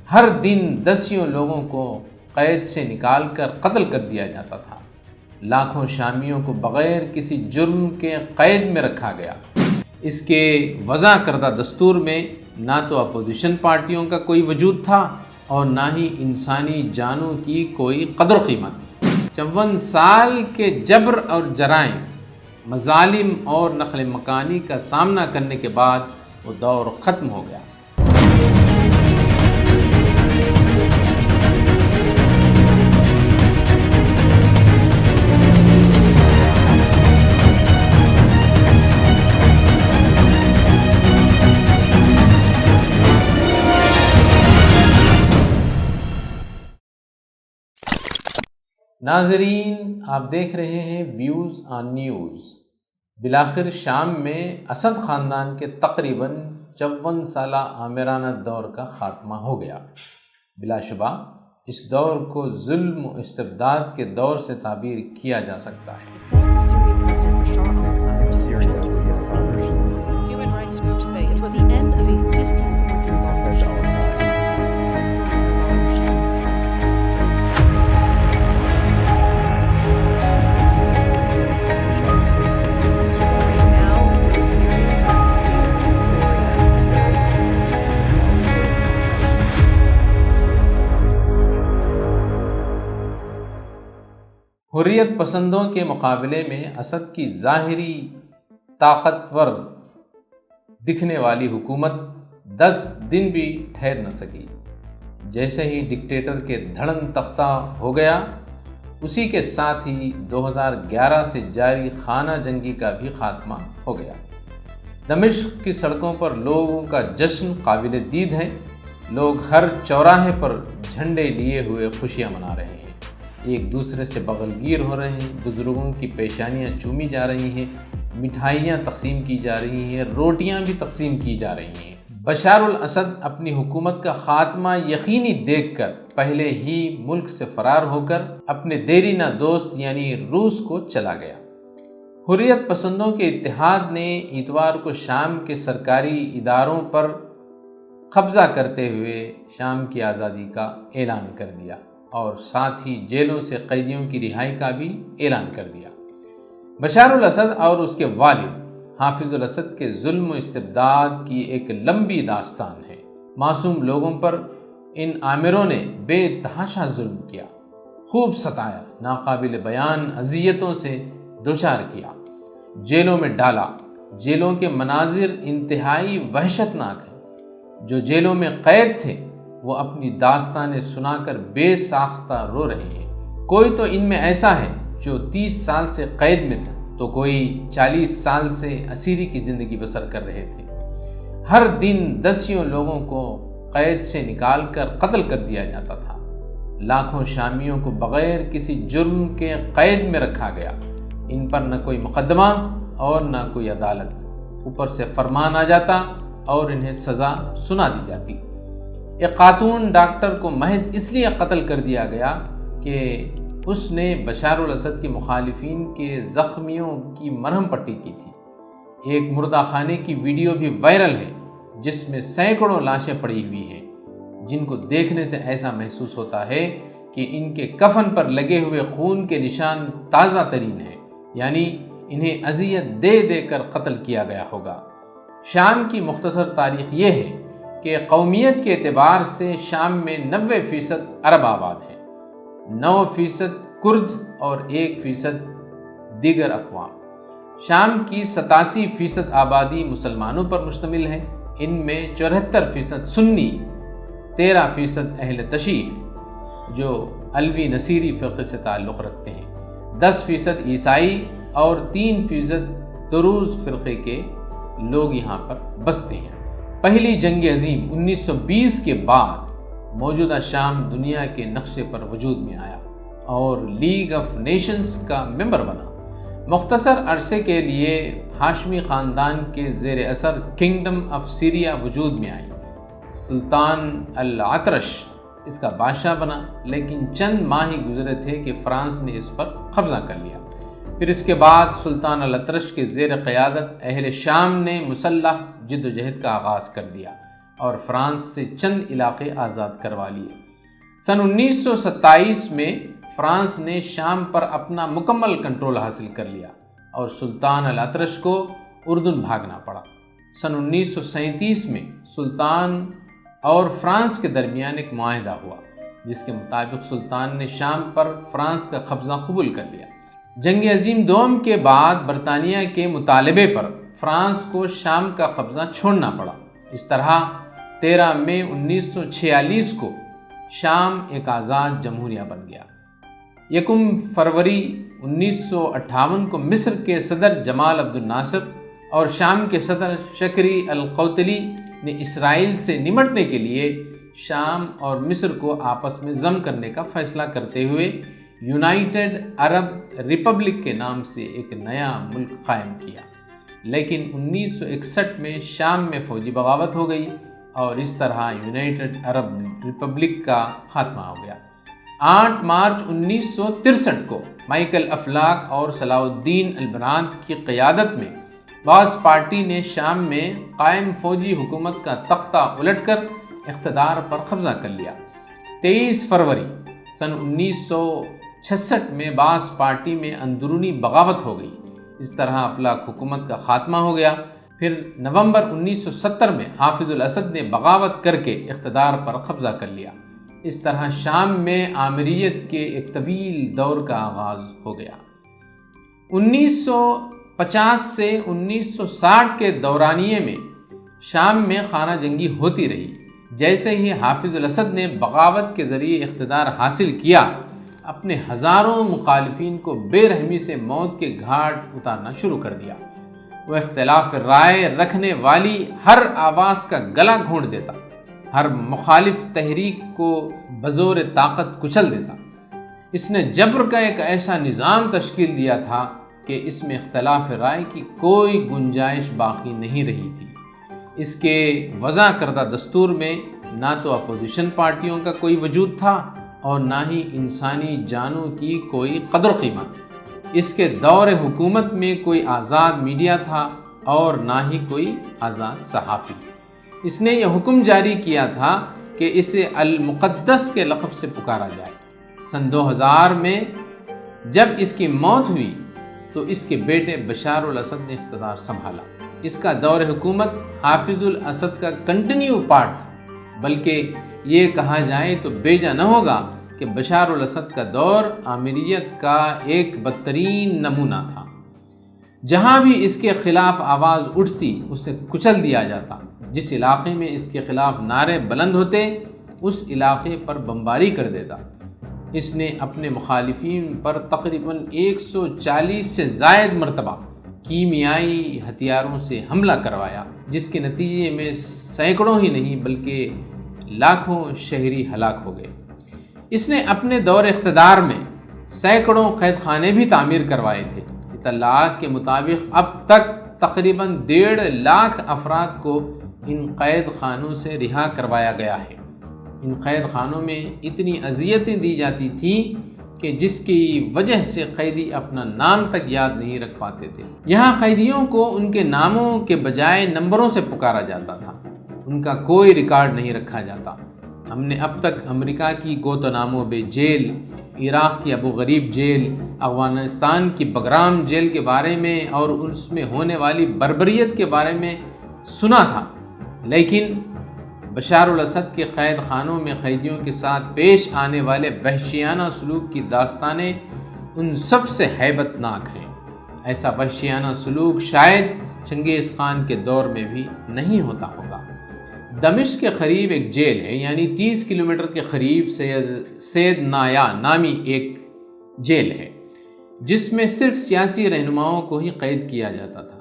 ہر دن دسیوں لوگوں کو قید سے نکال کر قتل کر دیا جاتا تھا۔ لاکھوں شامیوں کو بغیر کسی جرم کے قید میں رکھا گیا۔ اس کے وضع کردہ دستور میں نہ تو اپوزیشن پارٹیوں کا کوئی وجود تھا اور نہ ہی انسانی جانوں کی کوئی قدر و قیمت۔ 54 سال کے جبر اور جرائم، مظالم اور نقل مکانی کا سامنا کرنے کے بعد وہ دور ختم ہو گیا۔ ناظرین، آپ دیکھ رہے ہیں ویوز آن نیوز۔ بالآخر شام میں اسد خاندان کے تقریباً 54 سالہ آمرانہ دور کا خاتمہ ہو گیا۔ بلا شبہ اس دور کو ظلم و استبداد کے دور سے تعبیر کیا جا سکتا ہے۔ حریت پسندوں کے مقابلے میں اسد کی ظاہری طاقتور دکھنے والی حکومت 10 دن بھی ٹھہر نہ سکی۔ جیسے ہی ڈکٹیٹر کے دھڑن تختہ ہو گیا، اسی کے ساتھ ہی 2011 سے جاری خانہ جنگی کا بھی خاتمہ ہو گیا۔ دمشق کی سڑکوں پر لوگوں کا جشن قابل دید ہے۔ لوگ ہر چوراہے پر جھنڈے لیے ہوئے خوشیاں منا رہے ہیں، ایک دوسرے سے بغل گیر ہو رہے ہیں، بزرگوں کی پیشانیاں چومی جا رہی ہیں، مٹھائیاں تقسیم کی جا رہی ہیں، روٹیاں بھی تقسیم کی جا رہی ہیں۔ بشار الاسد اپنی حکومت کا خاتمہ یقینی دیکھ کر پہلے ہی ملک سے فرار ہو کر اپنے دیرینہ دوست یعنی روس کو چلا گیا۔ حریت پسندوں کے اتحاد نے اتوار کو شام کے سرکاری اداروں پر قبضہ کرتے ہوئے شام کی آزادی کا اعلان کر دیا اور ساتھ ہی جیلوں سے قیدیوں کی رہائی کا بھی اعلان کر دیا۔ بشار الاسد اور اس کے والد حافظ الاسد کے ظلم و استبداد کی ایک لمبی داستان ہے۔ معصوم لوگوں پر ان آمروں نے بے تحاشا ظلم کیا، خوب ستایا، ناقابل بیان اذیتوں سے دوچار کیا، جیلوں میں ڈالا۔ جیلوں کے مناظر انتہائی وحشتناک ہیں۔ جو جیلوں میں قید تھے وہ اپنی داستانیں سنا کر بے ساختہ رو رہے ہیں۔ کوئی تو ان میں ایسا ہے جو 30 سال سے قید میں تھا، تو کوئی 40 سال سے اسیری کی زندگی بسر کر رہے تھے۔ ہر دن دسیوں لوگوں کو قید سے نکال کر قتل کر دیا جاتا تھا۔ لاکھوں شامیوں کو بغیر کسی جرم کے قید میں رکھا گیا۔ ان پر نہ کوئی مقدمہ اور نہ کوئی عدالت، اوپر سے فرمان آ جاتا اور انہیں سزا سنا دی جاتی۔ ایک خاتون ڈاکٹر کو محض اس لیے قتل کر دیا گیا کہ اس نے بشار الاسد کے مخالفین کے زخمیوں کی مرہم پٹی کی تھی۔ ایک مردہ خانے کی ویڈیو بھی وائرل ہے جس میں سینکڑوں لاشیں پڑی ہوئی ہیں، جن کو دیکھنے سے ایسا محسوس ہوتا ہے کہ ان کے کفن پر لگے ہوئے خون کے نشان تازہ ترین ہیں، یعنی انہیں اذیت دے دے کر قتل کیا گیا ہوگا۔ شام کی مختصر تاریخ یہ ہے کہ قومیت کے اعتبار سے شام میں 90% عرب آباد ہیں، 9% کرد اور 1% دیگر اقوام۔ شام کی 87% آبادی مسلمانوں پر مشتمل ہے۔ ان میں 74% سنی، 13% اہل تشیع جو علوی نصیری فرقے سے تعلق رکھتے ہیں، 10% عیسائی اور 3% دروز فرقے کے لوگ یہاں پر بستے ہیں۔ پہلی جنگ عظیم 1920 کے بعد موجودہ شام دنیا کے نقشے پر وجود میں آیا اور لیگ آف نیشنز کا ممبر بنا۔ مختصر عرصے کے لیے ہاشمی خاندان کے زیر اثر کنگڈم آف سیریا وجود میں آئی۔ سلطان الاطرش اس کا بادشاہ بنا، لیکن چند ماہ ہی گزرے تھے کہ فرانس نے اس پر قبضہ کر لیا۔ پھر اس کے بعد سلطان الاطرش کے زیر قیادت اہل شام نے مسلح جد و جہد کا آغاز کر دیا۔ اور فرانس سے چند علاقے آزاد کروا لیے۔ سن 1927 میں فرانس نے شام پر اپنا مکمل کنٹرول حاصل کر لیا اور سلطان الاطرش کو اردن بھاگنا پڑا۔ سن 1937 میں سلطان اور فرانس کے درمیان ایک معاہدہ ہوا جس کے مطابق سلطان نے شام پر فرانس کا قبضہ قبول کر لیا۔ جنگ عظیم دوم کے بعد برطانیہ کے مطالبے پر فرانس کو شام کا قبضہ چھوڑنا پڑا۔ اس طرح 13 مئی 1946 کو شام ایک آزاد جمہوریہ بن گیا۔ 1 فروری 1958 کو مصر کے صدر جمال عبد الناصر اور شام کے صدر شکری القوتلی نے اسرائیل سے نمٹنے کے لیے شام اور مصر کو آپس میں ضم کرنے کا فیصلہ کرتے ہوئے یونائٹڈ عرب ریپبلک کے نام سے ایک نیا ملک قائم کیا، لیکن 1961 میں شام میں فوجی بغاوت ہو گئی اور اس طرح یونائٹڈ عرب ریپبلک کا خاتمہ ہو گیا۔ 8 مارچ 1963 کو مائیکل افلاک اور صلاح الدین البرانت کی قیادت میں باعث پارٹی نے شام میں قائم فوجی حکومت کا تختہ الٹ کر اقتدار پر قبضہ کر لیا۔ 23 فروری سن 1966 میں باعث پارٹی میں اندرونی بغاوت ہو گئی۔ اس طرح افلاک حکومت کا خاتمہ ہو گیا۔ پھر نومبر 1970 میں حافظ الاسد نے بغاوت کر کے اقتدار پر قبضہ کر لیا۔ اس طرح شام میں آمریت کے ایک طویل دور کا آغاز ہو گیا۔ 1950 سے 1960 کے دورانیے میں شام میں خانہ جنگی ہوتی رہی۔ جیسے ہی حافظ الاسد نے بغاوت کے ذریعے اقتدار حاصل کیا، اپنے ہزاروں مخالفین کو بے رحمی سے موت کے گھاٹ اتارنا شروع کر دیا۔ وہ اختلاف رائے رکھنے والی ہر آواز کا گلا گھونٹ دیتا، ہر مخالف تحریک کو بزور طاقت کچل دیتا۔ اس نے جبر کا ایک ایسا نظام تشکیل دیا تھا کہ اس میں اختلاف رائے کی کوئی گنجائش باقی نہیں رہی تھی۔ اس کے وضع کردہ دستور میں نہ تو اپوزیشن پارٹیوں کا کوئی وجود تھا اور نہ ہی انسانی جانوں کی کوئی قدر و قیمت۔ اس کے دور حکومت میں کوئی آزاد میڈیا تھا اور نہ ہی کوئی آزاد صحافی۔ اس نے یہ حکم جاری کیا تھا کہ اسے المقدس کے لقب سے پکارا جائے۔ سن 2000 میں جب اس کی موت ہوئی تو اس کے بیٹے بشار الاسد نے اقتدار سنبھالا۔ اس کا دور حکومت حافظ الاسد کا کنٹینیو پارٹ تھا، بلکہ یہ کہا جائے تو بیجا نہ ہوگا کہ بشار الاسد کا دور آمریت کا ایک بدترین نمونہ تھا۔ جہاں بھی اس کے خلاف آواز اٹھتی اسے کچل دیا جاتا، جس علاقے میں اس کے خلاف نعرے بلند ہوتے اس علاقے پر بمباری کر دیتا۔ اس نے اپنے مخالفین پر تقریباً 140 سے زائد مرتبہ کیمیائی ہتھیاروں سے حملہ کروایا، جس کے نتیجے میں سینکڑوں ہی نہیں بلکہ لاکھوں شہری ہلاک ہو گئے۔ اس نے اپنے دور اقتدار میں سینکڑوں قید خانے بھی تعمیر کروائے تھے۔ اطلاعات کے مطابق اب تک تقریباً 1.5 لاکھ افراد کو ان قید خانوں سے رہا کروایا گیا ہے۔ ان قید خانوں میں اتنی اذیتیں دی جاتی تھیں کہ جس کی وجہ سے قیدی اپنا نام تک یاد نہیں رکھ پاتے تھے۔ یہاں قیدیوں کو ان کے ناموں کے بجائے نمبروں سے پکارا جاتا تھا، ان کا کوئی ریکارڈ نہیں رکھا جاتا۔ ہم نے اب تک امریکہ کی گوانتانامو بے جیل، عراق کی ابو غریب جیل، افغانستان کی بگرام جیل کے بارے میں اور اس میں ہونے والی بربریت کے بارے میں سنا تھا، لیکن بشار الاسد کے قید خانوں میں قیدیوں کے ساتھ پیش آنے والے وحشیانہ سلوک کی داستانیں ان سب سے ہیبت ناک ہیں۔ ایسا وحشیانہ سلوک شاید چنگیز خان کے دور میں بھی نہیں ہوتا ہوگا۔ دمشق کے قریب ایک جیل ہے، یعنی 30 کلومیٹر کے قریب سید نایا نامی ایک جیل ہے، جس میں صرف سیاسی رہنماؤں کو ہی قید کیا جاتا تھا۔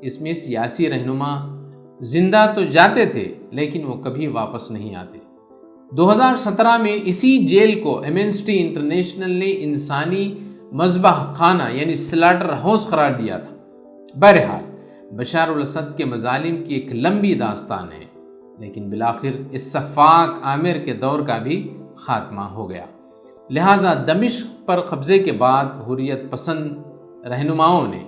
اس میں سیاسی رہنما زندہ تو جاتے تھے لیکن وہ کبھی واپس نہیں آتے۔ 2017 میں اسی جیل کو ایمنسٹی انٹرنیشنل نے انسانی مذبح خانہ یعنی سلاٹر ہاؤس قرار دیا تھا۔ بہرحال بشار الاسد کے مظالم کی ایک لمبی داستان ہے، لیکن بالآخر اس سفاک عامر کے دور کا بھی خاتمہ ہو گیا۔ لہٰذا دمشق پر قبضے کے بعد حریت پسند رہنماؤں نے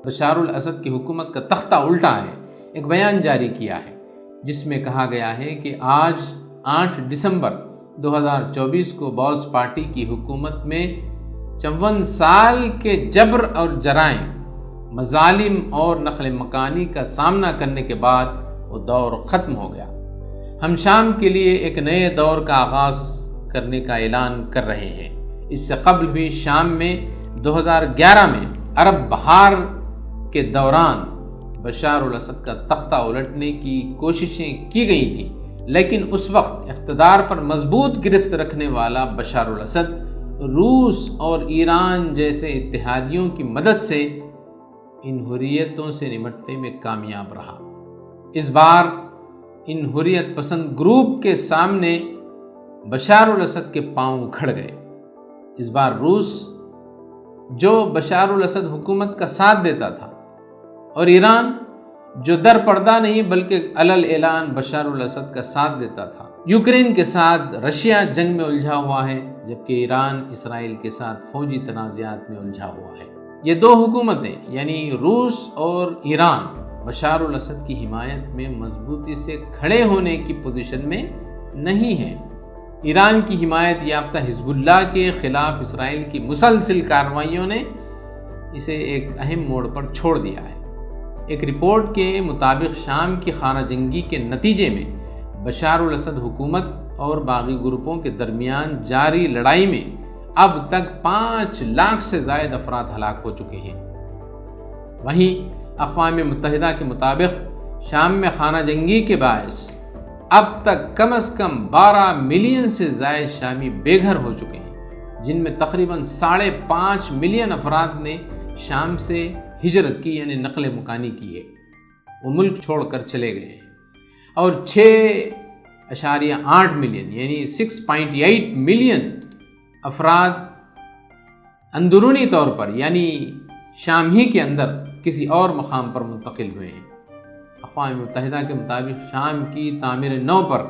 بشار الاسد کی حکومت کا تختہ الٹا ہے، ایک بیان جاری کیا ہے۔ جس میں کہا گیا ہے کہ آج 8 دسمبر 2024 کو باس پارٹی کی حکومت میں 54 سال کے جبر اور جرائم، مظالم اور نقل مکانی کا سامنا کرنے کے بعد وہ دور ختم ہو گیا۔ ہم شام کے لیے ایک نئے دور کا آغاز کرنے کا اعلان کر رہے ہیں۔ اس سے قبل بھی شام میں 2011 میں عرب بہار کے دوران بشار الاسد کا تختہ الٹنے کی کوششیں کی گئی تھیں، لیکن اس وقت اقتدار پر مضبوط گرفت رکھنے والا بشار الاسد روس اور ایران جیسے اتحادیوں کی مدد سے ان حریتوں سے نمٹنے میں کامیاب رہا۔ اس بار ان حریت پسند گروپ کے سامنے بشار الاسد کے پاؤں اکھڑ گئے۔ اس بار روس، جو بشار الاسد حکومت کا ساتھ دیتا تھا، اور ایران، جو در پردہ نہیں بلکہ علل اعلان بشار الاسد کا ساتھ دیتا تھا، یوکرین کے ساتھ رشیا جنگ میں الجھا ہوا ہے، جبکہ ایران اسرائیل کے ساتھ فوجی تنازعات میں الجھا ہوا ہے۔ یہ دو حکومتیں یعنی روس اور ایران بشار الاسد کی حمایت میں مضبوطی سے کھڑے ہونے کی پوزیشن میں نہیں ہیں۔ ایران کی حمایت یافتہ حزب اللہ کے خلاف اسرائیل کی مسلسل کارروائیوں نے اسے ایک اہم موڑ پر چھوڑ دیا ہے۔ ایک رپورٹ کے مطابق شام کی خانہ جنگی کے نتیجے میں بشار الاسد حکومت اور باغی گروپوں کے درمیان جاری لڑائی میں اب تک 5 لاکھ سے زائد افراد ہلاک ہو چکے ہیں۔ وہیں اقوام متحدہ کے مطابق شام میں خانہ جنگی کے باعث اب تک کم از کم 12 ملین سے زائد شامی بے گھر ہو چکے ہیں، جن میں تقریباً 5.5 ملین افراد نے شام سے ہجرت کی یعنی نقل مکانی کی ہے، وہ ملک چھوڑ کر چلے گئے ہیں، اور 6.8 ملین یعنی 6.8 ملین افراد اندرونی طور پر یعنی شام ہی کے اندر کسی اور مقام پر منتقل ہوئے ہیں۔ اقوام متحدہ کے مطابق شام کی تعمیر نو پر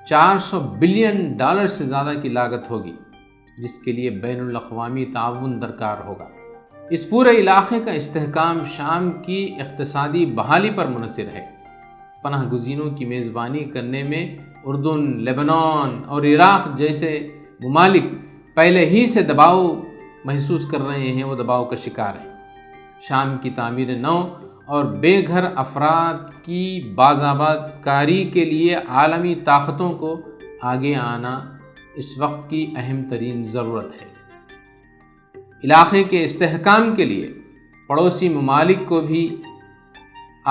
$400 بلین سے زیادہ کی لاگت ہوگی، جس کے لیے بین الاقوامی تعاون درکار ہوگا۔ اس پورے علاقے کا استحکام شام کی اقتصادی بحالی پر منحصر ہے۔ پناہ گزینوں کی میزبانی کرنے میں اردن، لبنان اور عراق جیسے ممالک پہلے ہی سے دباؤ محسوس کر رہے ہیں، وہ دباؤ کا شکار ہیں۔ شام کی تعمیر نو اور بے گھر افراد کی بازآباد کاری کے لیے عالمی طاقتوں کو آگے آنا اس وقت کی اہم ترین ضرورت ہے۔ علاقے کے استحکام کے لیے پڑوسی ممالک کو بھی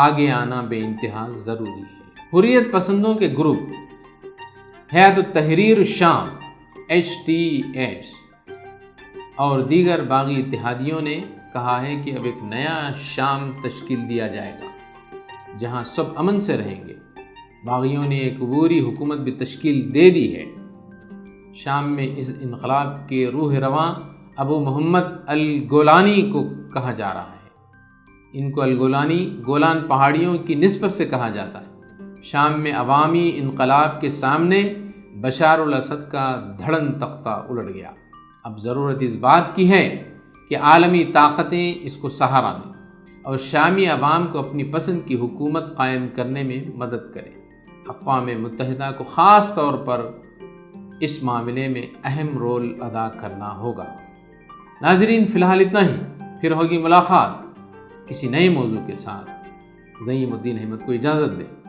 آگے آنا بے انتہا ضروری ہے۔ حریت پسندوں کے گروپ ہیئت التحریر الشام HTS اور دیگر باغی اتحادیوں نے کہا ہے کہ اب ایک نیا شام تشکیل دیا جائے گا جہاں سب امن سے رہیں گے۔ باغیوں نے ایک عبوری حکومت بھی تشکیل دے دی ہے۔ شام میں اس انقلاب کے روح رواں ابو محمد الگولانی کو کہا جا رہا ہے۔ ان کو الگولانی گولان پہاڑیوں کی نسبت سے کہا جاتا ہے۔ شام میں عوامی انقلاب کے سامنے بشار الاسد کا دھڑن تختہ الٹ گیا۔ اب ضرورت اس بات کی ہے کہ عالمی طاقتیں اس کو سہارا دیں اور شامی عوام کو اپنی پسند کی حکومت قائم کرنے میں مدد کریں۔ اقوام متحدہ کو خاص طور پر اس معاملے میں اہم رول ادا کرنا ہوگا۔ ناظرین، فی الحال اتنا ہی، پھر ہوگی ملاقات کسی نئے موضوع کے ساتھ۔ زعیم الدین احمد کو اجازت دیں۔